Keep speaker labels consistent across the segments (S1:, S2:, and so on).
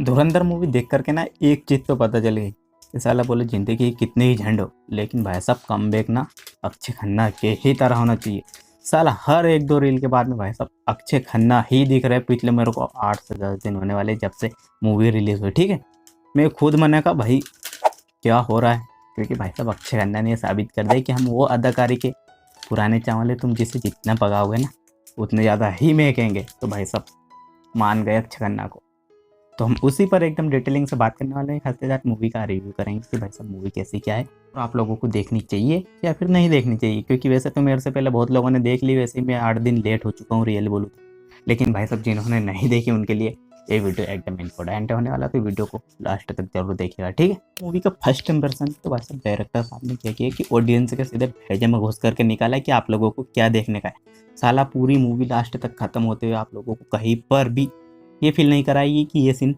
S1: धुरंधर movie देख करके ना एक चीज़ तो पता चल गई कि साला बोले ज़िंदगी कितनी ही झंड हो, लेकिन भाई साहब कमबैक ना अक्षय खन्ना के ही तरह होना चाहिए। साला हर एक दो रील के बाद में भाई साहब अक्षय खन्ना ही दिख रहा है। पिछले मेरे को 8 से 10 दिन होने वाले जब से मूवी रिलीज़ हुई, ठीक है। मैं खुद मैंने कहा भाई क्या हो रहा है, क्योंकि भाई साहब अक्षय खन्ना ने ये साबित कर दिया कि हम वो अदाकारी के पुराने चावल है, तुम जिसे जितना पकाओगे ना उतने ज़्यादा ही महकेंगे। तो भाई साहब मान गए अक्षय खन्ना को। तो हम उसी पर एकदम डिटेलिंग से बात करने वाले हैं। हफ्ते तक मूवी का रिव्यू करेंगे कि भाई साहब मूवी कैसी क्या है और आप लोगों को देखनी चाहिए या फिर नहीं देखनी चाहिए। क्योंकि वैसे तो मेरे से पहले बहुत लोगों ने देख ली, वैसे ही मैं 8 दिन लेट हो चुका हूँ रियल बोलूँ तो। लेकिन भाई साहब जिन्होंने नहीं देखी उनके लिए ये वीडियो एकदम इम्पोर्टेंट होने वाला, तो वीडियो को लास्ट तक जरूर देखिएगा, ठीक है। मूवी का फर्स्ट इंप्रेशन तो भाई साहब डायरेक्टर साहब ने क्या किया कि ऑडियंस के सीधे भेजे में घुस करके निकाला कि आप लोगों को क्या देखने का है। साला पूरी मूवी लास्ट तक खत्म होते हुए आप लोगों को कहीं पर भी ये फील नहीं कराएगी कि ये सीन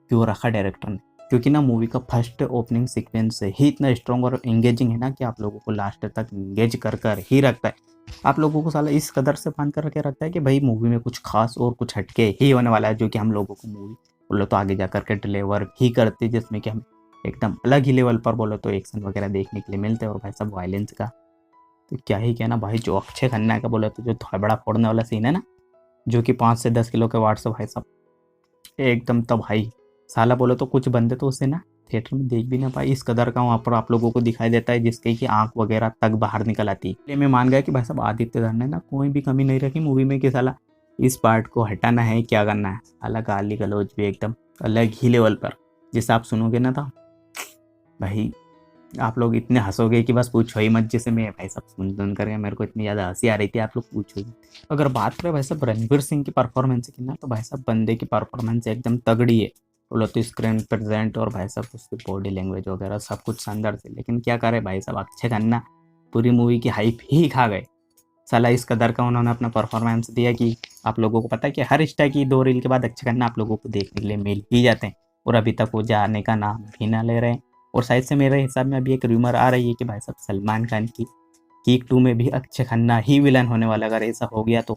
S1: क्यों रखा डायरेक्टर ने। क्योंकि ना मूवी का फर्स्ट ओपनिंग सीक्वेंस से ही इतना स्ट्रॉन्ग और एंगेजिंग है ना कि आप लोगों को लास्ट तक एंगेज कर कर ही रखता है। आप लोगों को साला इस कदर से बांध कर रखे रखता है कि भाई मूवी में कुछ खास और कुछ हटके ही होने वाला है, जो कि हम लोगों को मूवी बोलो तो आगे जा करके डिलीवर भी करते, जिसमें कि हम एकदम अलग ही लेवल पर बोलो तो एक्शन वगैरह देखने के लिए मिलते हैं। और भाई साहब वायलेंस का तो क्या ही कहना भाई, जो अक्षय खन्ना का बोले तो जो थोड़ा फोड़ने वाला सीन है ना, जो कि 5 से 10 किलो के वाट से भाई साहब एकदम, तब भाई साला बोलो तो कुछ बंदे तो उसे ना थिएटर में देख भी ना पाए, इस कदर का वहाँ पर आप लोगों को दिखाई देता है जिसके कि आंख वगैरह तक बाहर निकल आती है। इसलिए मैं मान गया कि भाई साहब आदित्य धर ने ना कोई भी कमी नहीं रखी मूवी में कि साला इस पार्ट को हटाना है क्या करना है। साला गाली गलौज भी एकदम अलग ही लेवल पर, जिसे आप सुनोगे ना तो भाई आप लोग इतने हंसोगे कि बस पूछो ही मत। जैसे मैं भाई साहब सुन करके मेरे को इतनी ज़्यादा हंसी आ रही थी, आप लोग पूछो ही। अगर बात करें भाई साहब रणवीर सिंह की परफॉर्मेंस की ना, तो भाई साहब बंदे की परफॉर्मेंस एकदम तगड़ी है। बोलो तो स्क्रीन प्रेजेंट और भाई साहब उसकी बॉडी लैंग्वेज वगैरह सब कुछ शानदार थे। लेकिन क्या करे भाई साहब अक्षय खन्ना पूरी मूवी की हाइप ही खा गए। साला इस कदर का उन्होंने अपना परफॉर्मेंस दिया कि आप लोगों को पता है कि हर इंस्टा की 2 रील के बाद अक्षय खन्ना आप लोगों को देखने के लिए मिल ही जाते हैं, और अभी तक वो जाने का नाम भी ना ले रहे हैं। और शायद से मेरे हिसाब में अभी एक रूमर आ रही है कि भाई साहब सलमान खान की किक 2 में भी अक्षय खन्ना ही विलन होने वाला। अगर ऐसा हो गया तो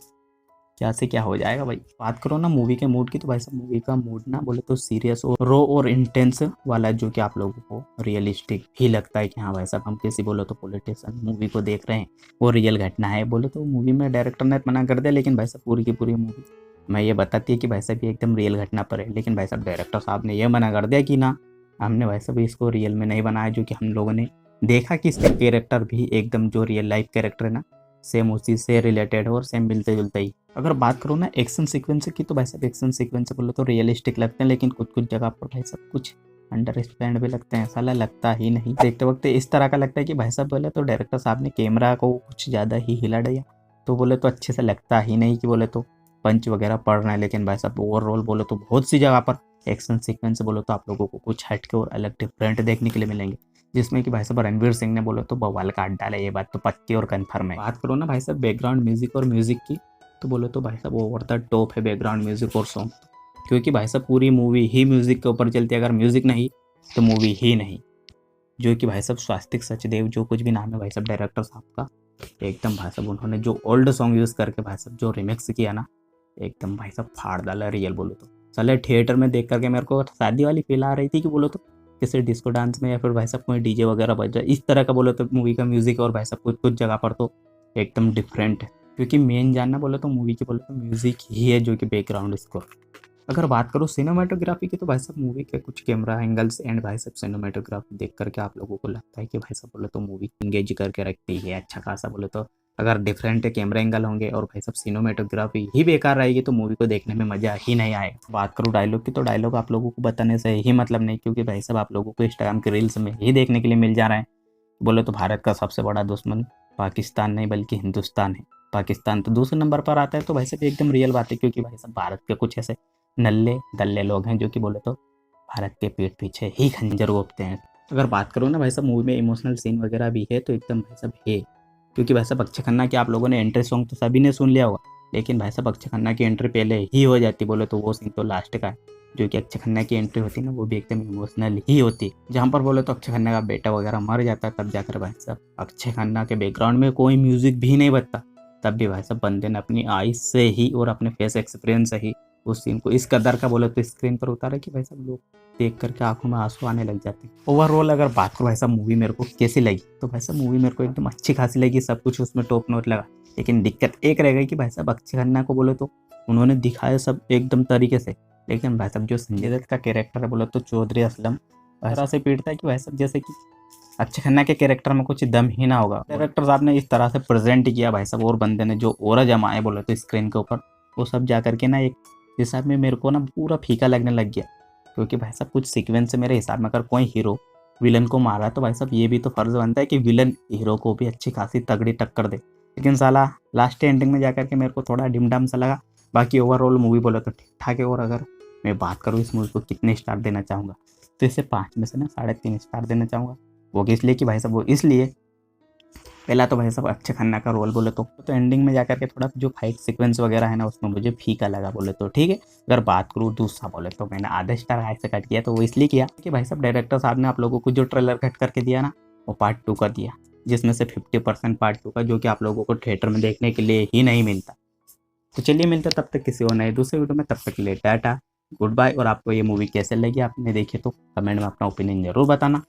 S1: क्या से क्या हो जाएगा भाई। बात करो ना मूवी के मूड की, तो भाई साहब मूवी का मूड ना बोले तो सीरियस और रो और इंटेंस वाला, जो कि आप लोगों को रियलिस्टिक भी लगता है कि हाँ भाई साहब हम किसी बोलो तो पॉलिटिशियन मूवी को देख रहे हैं, वो रियल घटना है। बोले तो मूवी में डायरेक्टर ने मना कर दिया, लेकिन भाई साहब पूरी की पूरी मूवी मैं ये बताती है कि भाई साहब ये एकदम रियल घटना पर है। लेकिन भाई साहब डायरेक्टर साहब ने यह मना कर दिया कि ना हमने भाई साहब इसको रियल में नहीं बनाया, जो कि हम लोगों ने देखा कि इसका कैरेक्टर भी एकदम जो रियल लाइफ कैरेक्टर है ना सेम उसी से रिलेटेड है और सेम मिलते जुलते ही। अगर बात करूँ ना एक्शन सीक्वेंस की, तो भाई साहब एक्शन सीक्वेंस बोलो तो रियलिस्टिक लगते हैं, लेकिन कुछ कुछ जगह पर भाई साहब कुछ अंडर स्टैंड भी लगते हैं। साला लगता ही नहीं, देखते वक्त इस तरह का लगता है कि भाई साहब बोले तो डायरेक्टर साहब ने कैमरा को कुछ ज़्यादा ही हिला दिया, तो बोले तो अच्छे से लगता ही नहीं कि बोले तो पंच वगैरह पड़ रहे हैं। लेकिन भाई साहब ओवरऑल बोलो तो बहुत सी जगह पर एक्शन सीक्वेंस बोलो तो आप लोगों को कुछ हटके और अलग डिफरेंट देखने के लिए मिलेंगे, जिसमें कि भाई साहब रणवीर सिंह ने बोलो तो बवाल काट डाला। ये बात तो पक्की और कन्फर्म है। बात करो ना भाई साहब बैकग्राउंड म्यूजिक और म्यूजिक की, तो बोलो तो भाई साहब ओवर द टॉप है बैकग्राउंड म्यूजिक और सॉन्ग। क्योंकि भाई साहब पूरी मूवी ही म्यूजिक के ऊपर चलती है, अगर म्यूजिक नहीं तो मूवी ही नहीं। जो कि भाई साहब स्वास्तिक सचदेव जो कुछ भी नाम है भाई साहब डायरेक्टर साहब का, एकदम भाई साहब उन्होंने जो ओल्ड सॉन्ग यूज़ करके भाई साहब जो रिमिक्स किया ना, एकदम भाई साहब फाड़ डाला रियल बोलो तो। चले थिएटर में देख करके मेरे को शादी वाली फील आ रही थी कि बोलो तो किसी डिस्को डांस में या फिर भाई साहब कोई डीजे वगैरह बज रहा है इस तरह का बोलो तो मूवी का म्यूजिक। और भाई साहब कुछ कुछ जगह पर तो एकदम डिफरेंट है, क्योंकि मेन जानना बोलो तो मूवी की बोलो तो म्यूजिक ही है जो कि बैकग्राउंड स्कोर। अगर बात करो सिनेमाटोग्राफी की, तो भाई साहब मूवी के कुछ कैमरा एंगल्स एंड भाई साहब सिनेमाटोग्राफी देख करके आप लोगों को लगता है कि भाई साहब बोले तो मूवी इंगेज करके रखती है अच्छा खासा। बोले तो अगर डिफरेंट कैमरा एंगल होंगे और भाई साहब सिनेमेटोग्राफी ही बेकार रहेगी तो मूवी को देखने में मजा ही नहीं आएगा। बात करूँ डायलॉग की, तो डायलॉग आप लोगों को बताने से ही मतलब नहीं, क्योंकि भाई साहब आप लोगों को इंस्टाग्राम के रील्स में ही देखने के लिए मिल जा रहा है। बोले तो भारत का सबसे बड़ा दुश्मन पाकिस्तान नहीं बल्कि हिंदुस्तान है, पाकिस्तान तो दूसरे नंबर पर आता है। तो भाई साहब एकदम रियल बात है, क्योंकि भाई साहब भारत के कुछ ऐसे नल्ले दल्ले लोग हैं जो कि बोले तो भारत के पीठ पीछे ही खंजर घोंपते हैं। अगर बात करूँ ना भाई साहब मूवी में इमोशनल सीन वगैरह भी है, तो एकदम भाई साहब है। क्योंकि भाई साहब अक्षय खन्ना की आप लोगों ने एंट्री सॉन्ग तो सभी ने सुन लिया होगा, लेकिन भाई साहब अक्षय खन्ना की एंट्री पहले ही हो जाती बोले तो वो सीन तो लास्ट का है। जो कि अक्षय खन्ना की एंट्री होती है ना वो भी एकदम इमोशनल ही होती है, जहाँ पर बोले तो अक्षय खन्ना का बेटा वगैरह मर जाता है, तब जाकर भाई साहब अक्षय खन्ना के बैकग्राउंड में कोई म्यूजिक भी नहीं बजता, तब भी भाई साहब बंदे ने अपनी आईज से ही और अपने फेस एक्सपीरियंस से ही उस सीन को इस कदर का बोले तो स्क्रीन पर उतारा कि भाई साहब लोग देख करके आंखों में आंसू आने लग जाते हैं। ओवरऑल अगर बात करो भाई साहब मूवी मेरे को कैसी लगी, तो भाई साहब मूवी मेरे को एकदम अच्छी खासी लगी, सब कुछ उसमें टॉप नॉच लगा। लेकिन दिक्कत एक रह गई कि भाई साहब अक्षय खन्ना को बोले तो उन्होंने दिखाया सब एकदम तरीके से, लेकिन भाई साहब जो संजय दत्त का कैरेक्टर है बोले तो चौधरी असलम इस तरह से पीटता है कि भाई साहब जैसे कि अक्षय खन्ना के कैरेक्टर में कुछ दम ही ना होगा। डायरेक्टर साहब ने इस तरह से प्रेजेंट किया भाई साहब, और बंदे ने जो ओरा जमाए बोले तो स्क्रीन के ऊपर, वो सब जा करके ना एक हिसाब में मेरे को ना पूरा फीका लगने लग गया। क्योंकि भाई साहब कुछ सीक्वेंस से मेरे हिसाब में अगर कोई हीरो विलन को मारा तो भाई साहब ये भी तो फर्ज बनता है कि विलन हीरो को भी अच्छी खासी तगड़ी टक्कर दे। लेकिन साला लास्ट एंडिंग में जाकर के मेरे को थोड़ा डिमडम सा लगा। बाकी ओवरऑल मूवी बोले तो ठीक ठाक है। और अगर मैं बात करूँ इस मूवी को कितने स्टार देना चाहूँगा, तो इसे 5 में से ना 3.5 स्टार देना चाहूँगा। वो इसलिए कि भाई साहब वो इसलिए पहला तो भाई साहब अक्षय खन्ना का रोल बोले तो एंडिंग में जाकर के थोड़ा जो फाइट सीक्वेंस वगैरह है ना उसमें मुझे फीका लगा बोले तो ठीक है। अगर बात करूँ दूसरा बोले तो मैंने आधा स्टार हाई से कट किया, तो वो इसलिए किया कि भाई साहब डायरेक्टर साहब ने आप लोगों को जो ट्रेलर कट करके दिया ना वो पार्ट 2 का दिया, जिसमें से 50% पार्ट 2 का, जो कि आप लोगों को थिएटर में देखने के लिए ही नहीं मिलता। तो चलिए मिलते तब तक किसी और नए दूसरे वीडियो में, तब तक के लिए टाटा गुड बाय। और आपको ये मूवी कैसे लगी आपने देखी तो कमेंट में अपना ओपिनियन जरूर बताना।